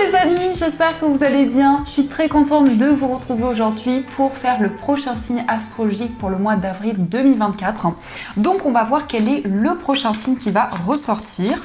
les amis, j'espère que vous allez bien. Je suis très contente de vous retrouver aujourd'hui pour faire le prochain signe astrologique pour le mois d'avril 2024. Donc on va voir quel est le prochain signe qui va ressortir.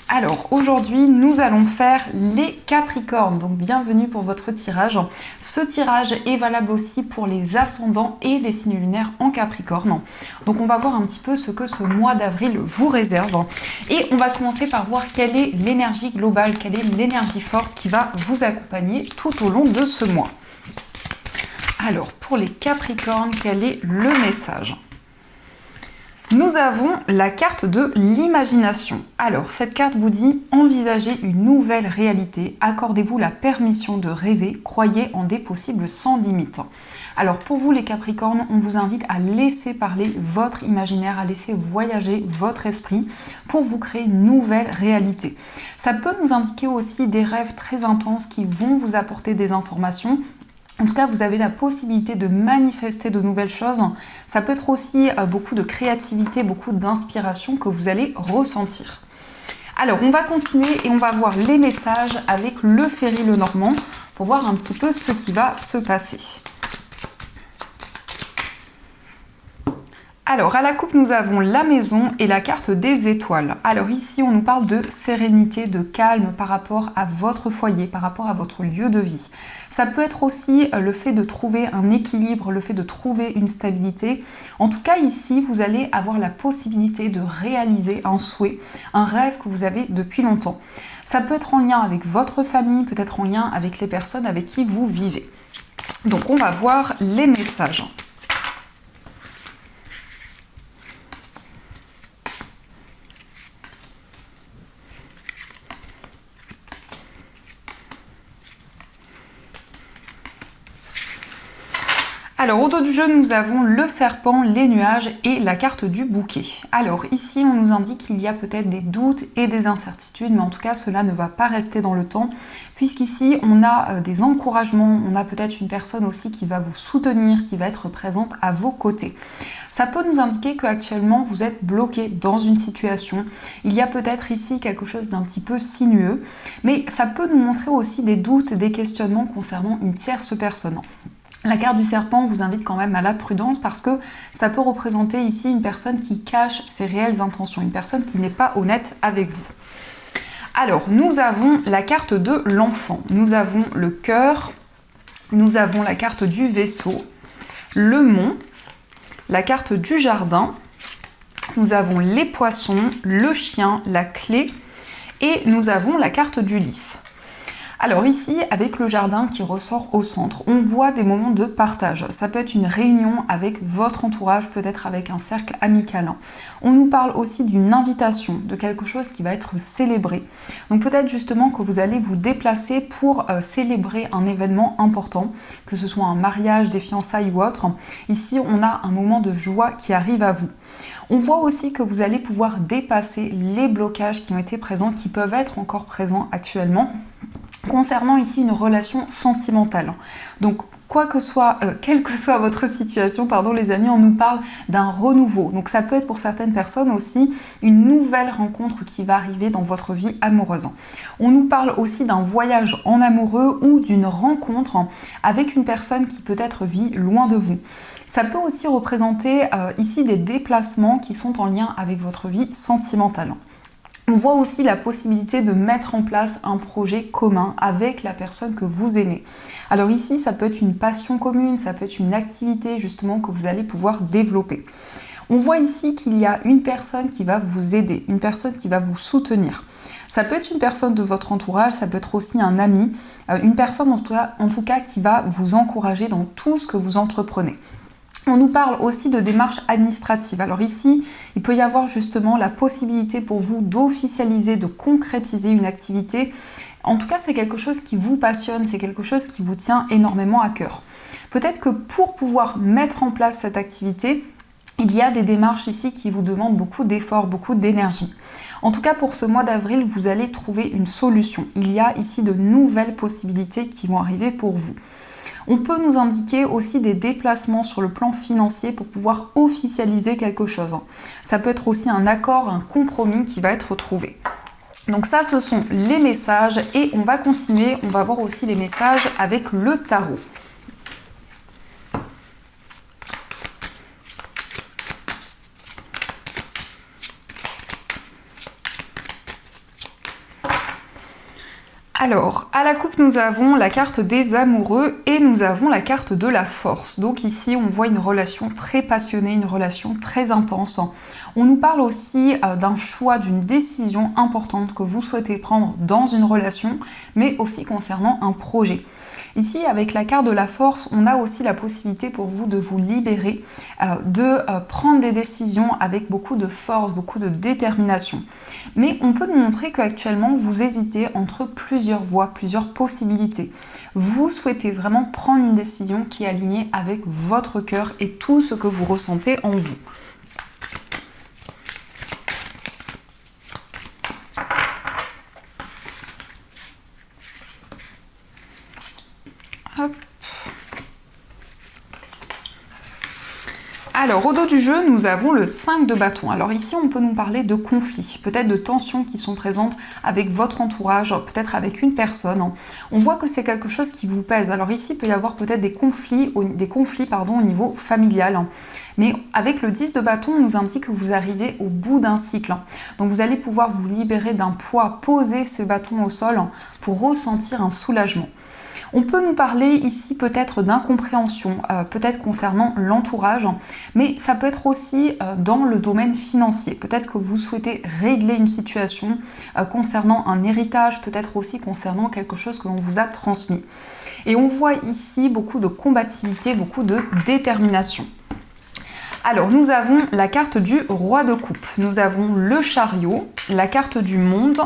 Alors aujourd'hui nous allons faire les Capricornes, donc bienvenue pour votre tirage. Ce tirage est valable aussi pour les ascendants et les signes lunaires en Capricorne. Donc on va voir un petit peu ce que ce mois d'avril vous réserve. Et on va commencer par voir quelle est l'énergie globale, quelle est l'énergie forte qui va vous accompagner tout au long de ce mois. Alors pour les Capricornes, quel est le message ? Nous avons la carte de l'imagination. Alors, cette carte vous dit « Envisagez une nouvelle réalité, accordez-vous la permission de rêver, croyez en des possibles sans limite ». Alors, pour vous les Capricornes, on vous invite à laisser parler votre imaginaire, à laisser voyager votre esprit pour vous créer une nouvelle réalité. Ça peut nous indiquer aussi des rêves très intenses qui vont vous apporter des informations. En tout cas, vous avez la possibilité de manifester de nouvelles choses. Ça peut être aussi beaucoup de créativité, beaucoup d'inspiration que vous allez ressentir. Alors, on va continuer et on va voir les messages avec le Ferry Lenormand pour voir un petit peu ce qui va se passer. Alors, à la coupe, nous avons la maison et la carte des étoiles. Alors ici, on nous parle de sérénité, de calme par rapport à votre foyer, par rapport à votre lieu de vie. Ça peut être aussi le fait de trouver un équilibre, le fait de trouver une stabilité. En tout cas, ici, vous allez avoir la possibilité de réaliser un souhait, un rêve que vous avez depuis longtemps. Ça peut être en lien avec votre famille, peut-être en lien avec les personnes avec qui vous vivez. Donc, on va voir les messages. Alors au dos du jeu, nous avons le serpent, les nuages et la carte du bouquet. Alors ici, on nous indique qu'il y a peut-être des doutes et des incertitudes, mais en tout cas, cela ne va pas rester dans le temps, puisqu'ici, on a des encouragements, on a peut-être une personne aussi qui va vous soutenir, qui va être présente à vos côtés. Ça peut nous indiquer qu'actuellement, vous êtes bloqué dans une situation. Il y a peut-être ici quelque chose d'un petit peu sinueux, mais ça peut nous montrer aussi des doutes, des questionnements concernant une tierce personne. La carte du serpent vous invite quand même à la prudence parce que ça peut représenter ici une personne qui cache ses réelles intentions, une personne qui n'est pas honnête avec vous. Alors, nous avons la carte de l'enfant, nous avons le cœur, nous avons la carte du vaisseau, le mont, la carte du jardin, nous avons les poissons, le chien, la clé et nous avons la carte du lys. Alors ici, avec le jardin qui ressort au centre, on voit des moments de partage. Ça peut être une réunion avec votre entourage, peut-être avec un cercle amical. On nous parle aussi d'une invitation, de quelque chose qui va être célébré. Donc peut-être justement que vous allez vous déplacer pour célébrer un événement important, que ce soit un mariage, des fiançailles ou autre. Ici, on a un moment de joie qui arrive à vous. On voit aussi que vous allez pouvoir dépasser les blocages qui ont été présents, qui peuvent être encore présents actuellement. Concernant ici une relation sentimentale. Donc, quelle que soit votre situation, les amis, on nous parle d'un renouveau. Donc, ça peut être pour certaines personnes aussi une nouvelle rencontre qui va arriver dans votre vie amoureuse. On nous parle aussi d'un voyage en amoureux ou d'une rencontre avec une personne qui peut-être vit loin de vous. Ça peut aussi représenter ici des déplacements qui sont en lien avec votre vie sentimentale. On voit aussi la possibilité de mettre en place un projet commun avec la personne que vous aimez. Alors ici, ça peut être une passion commune, ça peut être une activité justement que vous allez pouvoir développer. On voit ici qu'il y a une personne qui va vous aider, une personne qui va vous soutenir. Ça peut être une personne de votre entourage, ça peut être aussi un ami, une personne en tout cas qui va vous encourager dans tout ce que vous entreprenez. On nous parle aussi de démarches administratives. Alors ici, il peut y avoir justement la possibilité pour vous d'officialiser, de concrétiser une activité. En tout cas, c'est quelque chose qui vous passionne, c'est quelque chose qui vous tient énormément à cœur. Peut-être que pour pouvoir mettre en place cette activité, il y a des démarches ici qui vous demandent beaucoup d'efforts, beaucoup d'énergie. En tout cas, pour ce mois d'avril, vous allez trouver une solution. Il y a ici de nouvelles possibilités qui vont arriver pour vous. On peut nous indiquer aussi des déplacements sur le plan financier pour pouvoir officialiser quelque chose. Ça peut être aussi un accord, un compromis qui va être trouvé. Donc ça, ce sont les messages et on va continuer, on va voir aussi les messages avec le tarot. Alors, à la coupe, nous avons la carte des amoureux et nous avons la carte de la force. Donc ici, on voit une relation très passionnée, une relation très intense. On nous parle aussi d'un choix, d'une décision importante que vous souhaitez prendre dans une relation, mais aussi concernant un projet. Ici, avec la carte de la force, on a aussi la possibilité pour vous de vous libérer, de prendre des décisions avec beaucoup de force, beaucoup de détermination. Mais on peut nous montrer qu'actuellement, vous hésitez entre plusieurs voies, plusieurs possibilités. Vous souhaitez vraiment prendre une décision qui est alignée avec votre cœur et tout ce que vous ressentez en vous. Hop. Alors, au dos du jeu, nous avons le 5 de bâton. Alors ici, on peut nous parler de conflits, peut-être de tensions qui sont présentes avec votre entourage, peut-être avec une personne. On voit que c'est quelque chose qui vous pèse. Alors ici, il peut y avoir peut-être des conflits au niveau familial. Mais avec le 10 de bâton, on nous indique que vous arrivez au bout d'un cycle. Donc vous allez pouvoir vous libérer d'un poids, poser ces bâtons au sol pour ressentir un soulagement. On peut nous parler ici peut-être d'incompréhension, peut-être concernant l'entourage, mais ça peut être aussi dans le domaine financier. Peut-être que vous souhaitez régler une situation concernant un héritage, peut-être aussi concernant quelque chose que l'on vous a transmis. Et on voit ici beaucoup de combativité, beaucoup de détermination. Alors, nous avons la carte du roi de coupe, nous avons le chariot, la carte du monde,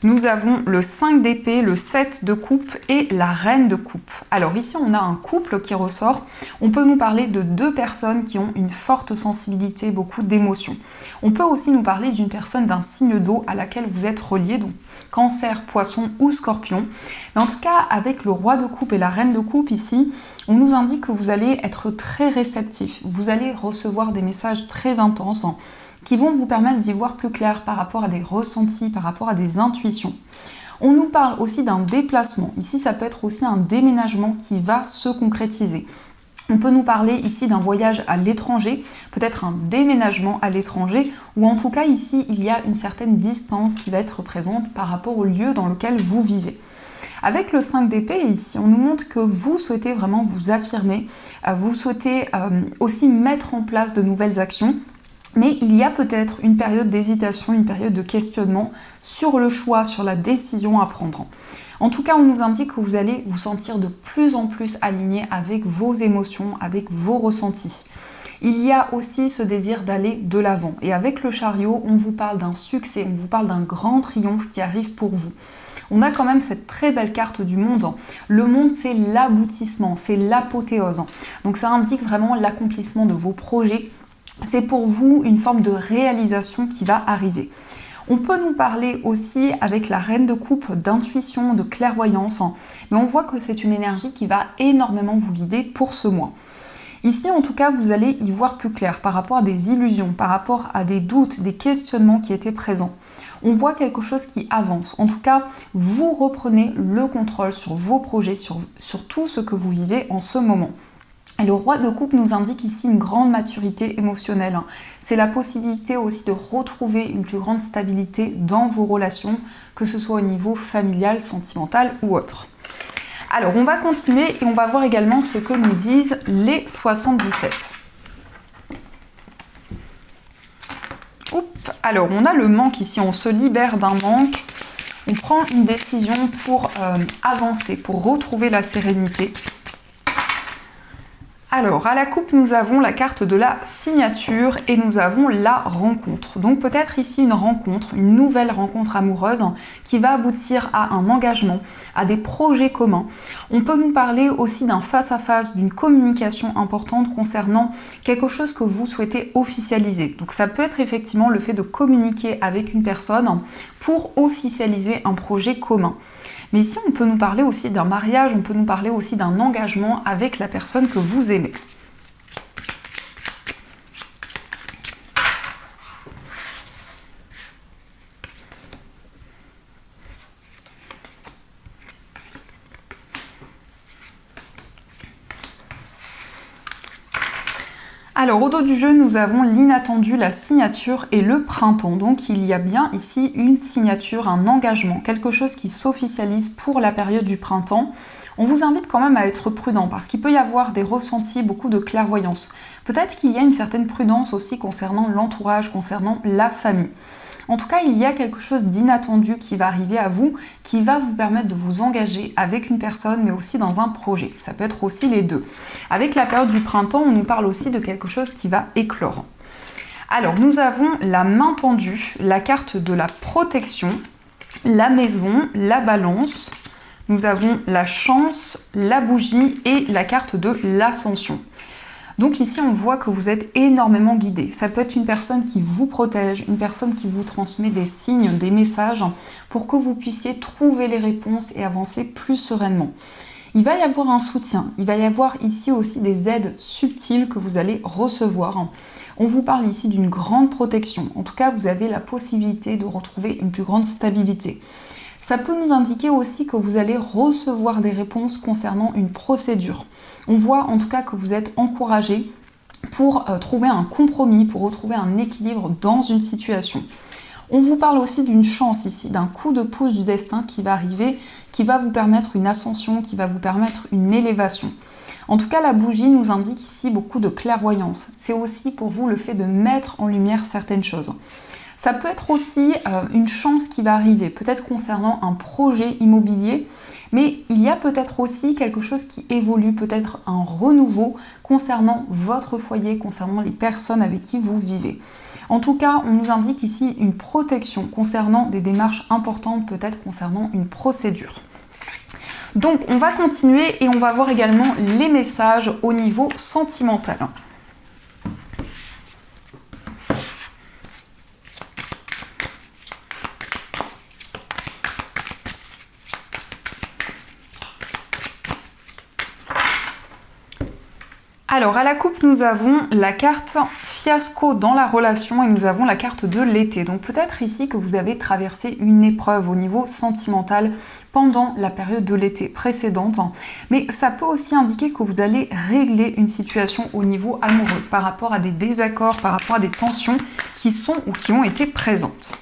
nous avons le 5 d'épée, le 7 de coupe et la reine de coupe. Alors ici, on a un couple qui ressort. On peut nous parler de deux personnes qui ont une forte sensibilité, beaucoup d'émotions. On peut aussi nous parler d'une personne d'un signe d'eau à laquelle vous êtes relié, donc Cancer, Poisson ou Scorpion. Mais en tout cas, avec le roi de coupe et la reine de coupe ici, on nous indique que vous allez être très réceptif. Vous allez recevoir des messages très intenses qui vont vous permettre d'y voir plus clair par rapport à des ressentis, par rapport à des intuitions. On nous parle aussi d'un déplacement. Ici, ça peut être aussi un déménagement qui va se concrétiser. On peut nous parler ici d'un voyage à l'étranger, peut-être un déménagement à l'étranger, ou en tout cas ici, il y a une certaine distance qui va être présente par rapport au lieu dans lequel vous vivez. Avec le 5 d'épée, ici, on nous montre que vous souhaitez vraiment vous affirmer, vous souhaitez aussi mettre en place de nouvelles actions. Mais il y a peut-être une période d'hésitation, une période de questionnement sur le choix, sur la décision à prendre. En tout cas, on nous indique que vous allez vous sentir de plus en plus aligné avec vos émotions, avec vos ressentis. Il y a aussi ce désir d'aller de l'avant. Et avec le chariot, on vous parle d'un succès, on vous parle d'un grand triomphe qui arrive pour vous. On a quand même cette très belle carte du monde. Le monde, c'est l'aboutissement, c'est l'apothéose. Donc ça indique vraiment l'accomplissement de vos projets. C'est pour vous une forme de réalisation qui va arriver. On peut nous parler aussi avec la reine de coupe d'intuition, de clairvoyance, mais on voit que c'est une énergie qui va énormément vous guider pour ce mois. Ici, en tout cas, vous allez y voir plus clair par rapport à des illusions, par rapport à des doutes, des questionnements qui étaient présents. On voit quelque chose qui avance. En tout cas, vous reprenez le contrôle sur vos projets, sur tout ce que vous vivez en ce moment. Et le roi de coupe nous indique ici une grande maturité émotionnelle. C'est la possibilité aussi de retrouver une plus grande stabilité dans vos relations, que ce soit au niveau familial, sentimental ou autre. Alors, on va continuer et on va voir également ce que nous disent les 77. Alors, on a le manque ici, on se libère d'un manque. On prend une décision pour avancer, pour retrouver la sérénité. Alors, à la coupe, nous avons la carte de la signature et nous avons la rencontre. Donc peut-être ici une rencontre, une nouvelle rencontre amoureuse qui va aboutir à un engagement, à des projets communs. On peut nous parler aussi d'un face-à-face, d'une communication importante concernant quelque chose que vous souhaitez officialiser. Donc ça peut être effectivement le fait de communiquer avec une personne pour officialiser un projet commun. Mais ici, on peut nous parler aussi d'un mariage, on peut nous parler aussi d'un engagement avec la personne que vous aimez. Alors au dos du jeu, nous avons l'inattendu, la signature et le printemps. Donc il y a bien ici une signature, un engagement, quelque chose qui s'officialise pour la période du printemps. On vous invite quand même à être prudent parce qu'il peut y avoir des ressentis, beaucoup de clairvoyance. Peut-être qu'il y a une certaine prudence aussi concernant l'entourage, concernant la famille. En tout cas, il y a quelque chose d'inattendu qui va arriver à vous, qui va vous permettre de vous engager avec une personne, mais aussi dans un projet. Ça peut être aussi les deux. Avec la période du printemps, on nous parle aussi de quelque chose qui va éclore. Alors, nous avons la main tendue, la carte de la protection, la maison, la balance. Nous avons la chance, la bougie et la carte de l'ascension. Donc ici, on voit que vous êtes énormément guidé. Ça peut être une personne qui vous protège, une personne qui vous transmet des signes, des messages pour que vous puissiez trouver les réponses et avancer plus sereinement. Il va y avoir un soutien, il va y avoir ici aussi des aides subtiles que vous allez recevoir. On vous parle ici d'une grande protection. En tout cas, vous avez la possibilité de retrouver une plus grande stabilité. Ça peut nous indiquer aussi que vous allez recevoir des réponses concernant une procédure. On voit en tout cas que vous êtes encouragé pour trouver un compromis, pour retrouver un équilibre dans une situation. On vous parle aussi d'une chance ici, d'un coup de pouce du destin qui va arriver, qui va vous permettre une ascension, qui va vous permettre une élévation. En tout cas, la bougie nous indique ici beaucoup de clairvoyance. C'est aussi pour vous le fait de mettre en lumière certaines choses. Ça peut être aussi une chance qui va arriver, peut-être concernant un projet immobilier, mais il y a peut-être aussi quelque chose qui évolue, peut-être un renouveau concernant votre foyer, concernant les personnes avec qui vous vivez. En tout cas, on nous indique ici une protection concernant des démarches importantes, peut-être concernant une procédure. Donc, on va continuer et on va voir également les messages au niveau sentimental. Alors à la coupe, nous avons la carte fiasco dans la relation et nous avons la carte de l'été. Donc peut-être ici que vous avez traversé une épreuve au niveau sentimental pendant la période de l'été précédente. Mais ça peut aussi indiquer que vous allez régler une situation au niveau amoureux par rapport à des désaccords, par rapport à des tensions qui sont ou qui ont été présentes.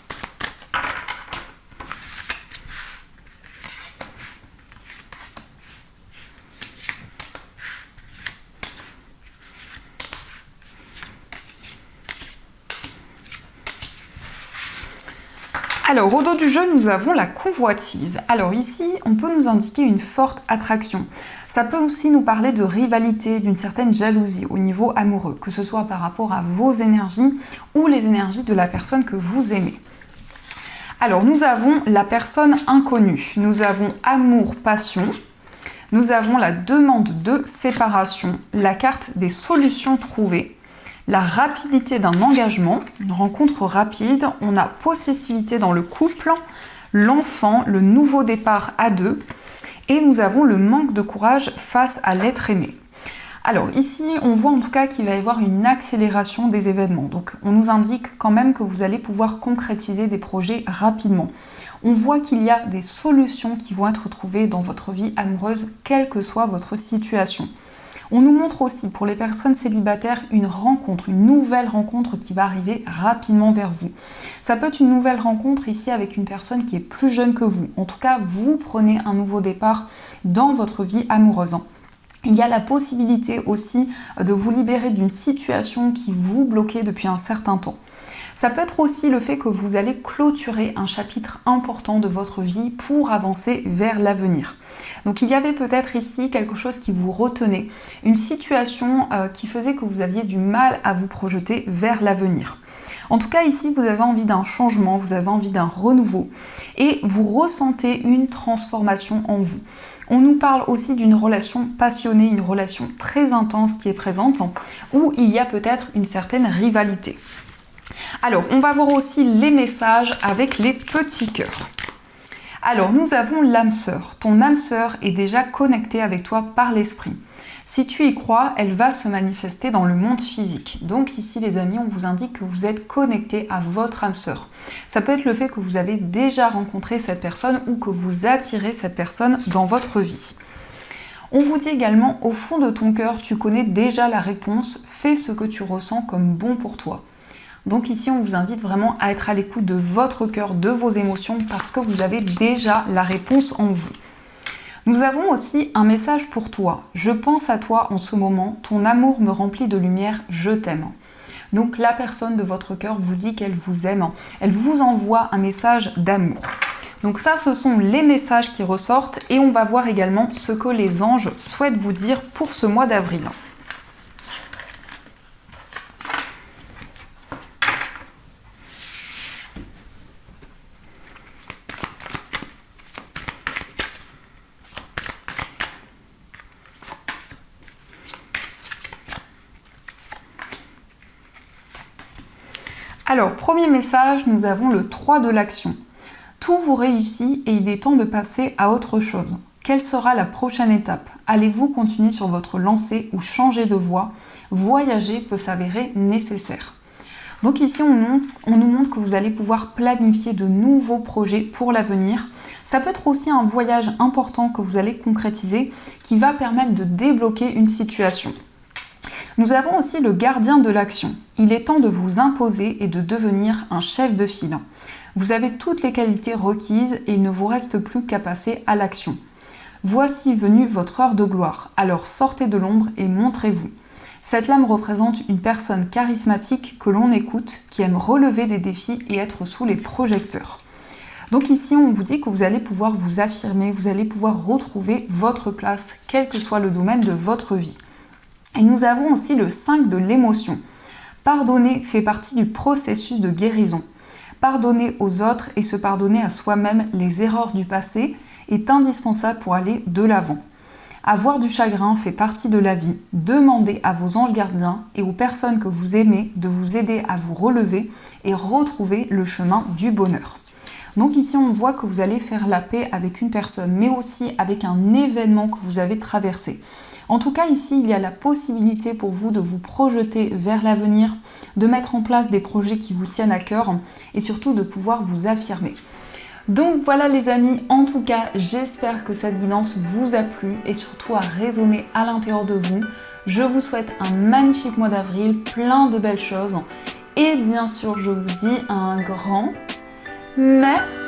Alors, au dos du jeu, nous avons la convoitise. Alors ici, on peut nous indiquer une forte attraction. Ça peut aussi nous parler de rivalité, d'une certaine jalousie au niveau amoureux, que ce soit par rapport à vos énergies ou les énergies de la personne que vous aimez. Alors, nous avons la personne inconnue. Nous avons amour, passion. Nous avons la demande de séparation, la carte des solutions trouvées. La rapidité d'un engagement, une rencontre rapide, on a possessivité dans le couple, l'enfant, le nouveau départ à deux, et nous avons le manque de courage face à l'être aimé. Alors ici, on voit en tout cas qu'il va y avoir une accélération des événements. Donc on nous indique quand même que vous allez pouvoir concrétiser des projets rapidement. On voit qu'il y a des solutions qui vont être trouvées dans votre vie amoureuse, quelle que soit votre situation. On nous montre aussi pour les personnes célibataires une rencontre, une nouvelle rencontre qui va arriver rapidement vers vous. Ça peut être une nouvelle rencontre ici avec une personne qui est plus jeune que vous. En tout cas, vous prenez un nouveau départ dans votre vie amoureuse. Il y a la possibilité aussi de vous libérer d'une situation qui vous bloquait depuis un certain temps. Ça peut être aussi le fait que vous allez clôturer un chapitre important de votre vie pour avancer vers l'avenir. Donc il y avait peut-être ici quelque chose qui vous retenait, une situation qui faisait que vous aviez du mal à vous projeter vers l'avenir. En tout cas ici vous avez envie d'un changement, vous avez envie d'un renouveau et vous ressentez une transformation en vous. On nous parle aussi d'une relation passionnée, une relation très intense qui est présente où il y a peut-être une certaine rivalité. Alors, on va voir aussi les messages avec les petits cœurs. Alors, nous avons l'âme sœur. Ton âme sœur est déjà connectée avec toi par l'esprit. Si tu y crois, elle va se manifester dans le monde physique. Donc ici, les amis, on vous indique que vous êtes connectés à votre âme sœur. Ça peut être le fait que vous avez déjà rencontré cette personne ou que vous attirez cette personne dans votre vie. On vous dit également, au fond de ton cœur, tu connais déjà la réponse, fais ce que tu ressens comme bon pour toi. Donc ici, on vous invite vraiment à être à l'écoute de votre cœur, de vos émotions, parce que vous avez déjà la réponse en vous. Nous avons aussi un message pour toi. Je pense à toi en ce moment, ton amour me remplit de lumière, je t'aime. Donc la personne de votre cœur vous dit qu'elle vous aime, elle vous envoie un message d'amour. Donc ça, ce sont les messages qui ressortent et on va voir également ce que les anges souhaitent vous dire pour ce mois d'avril. Alors, premier message, nous avons le 3 de l'action. Tout vous réussit et il est temps de passer à autre chose. Quelle sera la prochaine étape? Allez-vous continuer sur votre lancée ou changer de voie? Voyager peut s'avérer nécessaire. Donc ici, on nous montre que vous allez pouvoir planifier de nouveaux projets pour l'avenir. Ça peut être aussi un voyage important que vous allez concrétiser qui va permettre de débloquer une situation. Nous avons aussi le gardien de l'action. Il est temps de vous imposer et de devenir un chef de file. Vous avez toutes les qualités requises et il ne vous reste plus qu'à passer à l'action. Voici venue votre heure de gloire, alors sortez de l'ombre et montrez-vous. Cette lame représente une personne charismatique que l'on écoute, qui aime relever des défis et être sous les projecteurs. Donc ici, on vous dit que vous allez pouvoir vous affirmer, vous allez pouvoir retrouver votre place, quel que soit le domaine de votre vie. Et nous avons aussi le 5 de l'émotion. Pardonner fait partie du processus de guérison. Pardonner aux autres et se pardonner à soi-même les erreurs du passé est indispensable pour aller de l'avant. Avoir du chagrin fait partie de la vie. Demandez à vos anges gardiens et aux personnes que vous aimez de vous aider à vous relever et retrouver le chemin du bonheur. Donc ici, on voit que vous allez faire la paix avec une personne, mais aussi avec un événement que vous avez traversé. En tout cas, ici, il y a la possibilité pour vous de vous projeter vers l'avenir, de mettre en place des projets qui vous tiennent à cœur et surtout de pouvoir vous affirmer. Donc voilà les amis, en tout cas, j'espère que cette guidance vous a plu et surtout a résonné à l'intérieur de vous. Je vous souhaite un magnifique mois d'avril, plein de belles choses et bien sûr, je vous dis un grand merci.